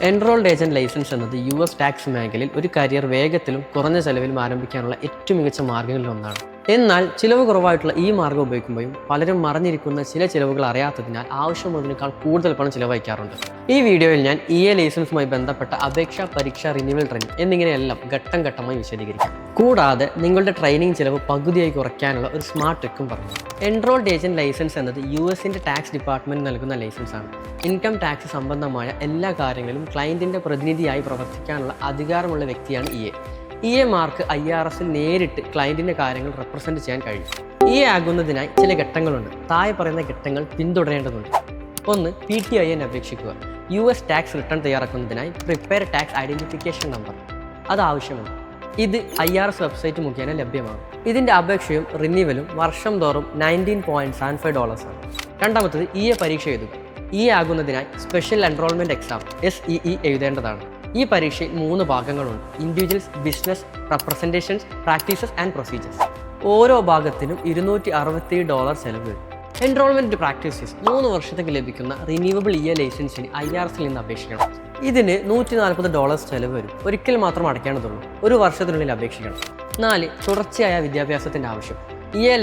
Enrolled agent licence എന്നത് US tax മേഖലയിൽ ഒരു കരിയർ വേഗത്തിലും കുറഞ്ഞ ചെലവിലും ആരംഭിക്കാനുള്ള ഏറ്റവും മികച്ച മാർഗ്ഗങ്ങളിൽ ഒന്നാണ്. എന്നാൽ ചിലവ് കുറവായിട്ടുള്ള ഈ മാർഗ്ഗം ഉപയോഗിക്കുമ്പോഴും പലരും മറഞ്ഞിരിക്കുന്ന ചില ചിലവുകൾ അറിയാത്തതിനാൽ ആവശ്യമുള്ളതിനേക്കാൾ കൂടുതൽ പണം ചിലവഴിക്കാറുണ്ട്. ഈ വീഡിയോയിൽ ഞാൻ ലൈസൻസുമായി ബന്ധപ്പെട്ട അപേക്ഷ, പരീക്ഷ, റിന്യൂവൽ ട്രെയിനിങ് എന്നിങ്ങനെയെല്ലാം ഘട്ടം ഘട്ടമായി വിശദീകരിക്കാം. കൂടാതെ നിങ്ങളുടെ ട്രെയിനിങ് ചിലവ് പകുതിയായി കുറയ്ക്കാനുള്ള ഒരു സ്മാർട്ട് ട്രിക്കും പറഞ്ഞു. എൻറോൾഡ് ഏജന്റ് ലൈസൻസ് എന്നത് USന്റെ ടാക്സ് ഡിപ്പാർട്ട്മെന്റ് നൽകുന്ന ലൈസൻസ് ആണ്. ഇൻകം ടാക്സ് സംബന്ധമായ എല്ലാ കാര്യങ്ങളിലും ക്ലയന്റിന്റെ പ്രതിനിധിയായി പ്രവർത്തിക്കാനുള്ള അധികാരമുള്ള വ്യക്തിയാണ് EA മാർക്ക് IRSൽ നേരിട്ട് ക്ലയന്റിന്റെ കാര്യങ്ങൾ റെപ്രസെന്റ് ചെയ്യാൻ കഴിയും. ആകുന്നതിനായി ചില ഘട്ടങ്ങളുണ്ട്. താഴെ പറയുന്ന ഘട്ടങ്ങൾ പിന്തുടരേണ്ടതുണ്ട്. 1. PTIN അപേക്ഷിക്കുക. US ടാക്സ് റിട്ടേൺ തയ്യാറാക്കുന്നതിനായി പ്രിപ്പയർ ടാക്സ് ഐഡന്റിഫിക്കേഷൻ നമ്പർ അത് ആവശ്യമാണ്. ഇത് IRS വെബ്സൈറ്റ് മുഖേന ലഭ്യമാണ്. ഇതിന്റെ അപേക്ഷയും റിന്യൂവലും വർഷം തോറും $19.75 ആണ്. രണ്ടാമത്തത് പരീക്ഷ എഴുതുക. ആകുന്നതിനായി സ്പെഷ്യൽ എൻറോൾമെന്റ് എക്സാം SEE എഴുതേണ്ടതാണ്. ഈ പരീക്ഷയിൽ 3 ഭാഗങ്ങളുണ്ട്: individuals, business, representations, practices and procedures. ഓരോ ഭാഗത്തിനും $267 ചെലവ് വരും. എൻറോൾമെന്റ് പ്രാക്ടീസസ് 3 വർഷത്തേക്ക് ലഭിക്കുന്ന റിന്യൂവബിൾ ലൈസൻസിന് IRSൽ നിന്ന് അപേക്ഷിക്കണം. ഇതിന് $140 ചെലവ് വരും. ഒരിക്കൽ മാത്രം അടയ്ക്കേണ്ടതുള്ളൂ. ഒരു വർഷത്തിനുള്ളിൽ അപേക്ഷിക്കണം. 4. തുടർച്ചയായ വിദ്യാഭ്യാസത്തിന്റെ ആവശ്യം.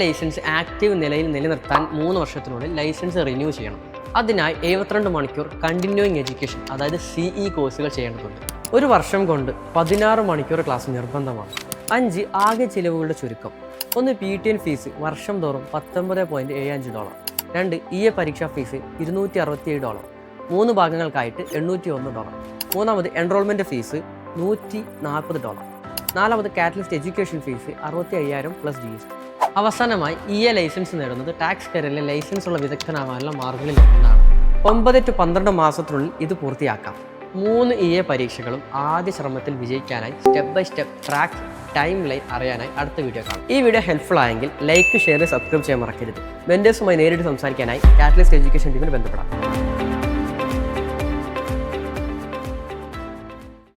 ലൈസൻസ് ആക്റ്റീവ് നിലയിൽ നിലനിർത്താൻ 3 വർഷത്തിനുള്ളിൽ ലൈസൻസ് റിന്യൂ ചെയ്യണം. അതിനായി 72 മണിക്കൂർ കണ്ടിന്യൂയിങ് എഡ്യൂക്കേഷൻ അതായത് CE കോഴ്സുകൾ ചെയ്യേണ്ടതുണ്ട്. ഒരു വർഷം കൊണ്ട് 16 മണിക്കൂർ ക്ലാസ് നിർബന്ധമാണ്. 5. ആകെ ചിലവുകളുടെ ചുരുക്കം. 1. PTN ഫീസ് വർഷം തോറും $19.75. 2. പരീക്ഷാ fees $267. 3 ഭാഗങ്ങൾക്കായിട്ട് $801. 3. Enrolment fees $140. 4. Catalyst education fees $65,000 + GST. അവസാനമായി ലൈസൻസ് നേടുന്നത് ടാക്സ് കരിയറിലെ ലൈസൻസ് ഉള്ള വിദഗ്ധനാവാനുള്ള മാർഗ്ഗങ്ങളിൽ ഒന്നാണ്. 9 to 12 മാസത്തിനുള്ളിൽ ഇത് പൂർത്തിയാക്കാം. 3 പരീക്ഷകളും ആദ്യ ശ്രമത്തിൽ വിജയിക്കാനായി step by step track timeline അറിയാനായി അടുത്ത വീഡിയോ കാണാം. ഈ വീഡിയോ ഹെൽപ്ഫുൾ ആയെങ്കിൽ ലൈക്ക്, ഷെയർ, സബ്സ്ക്രൈബ് ചെയ്യാൻ മറക്കരുത്. വെൻഡേഴ്സുമായി നേരിട്ട് സംസാരിക്കാനായി കാറ്റലിസ്റ്റ് എഡ്യൂക്കേഷൻ ടീമിൽ ബന്ധപ്പെടാം.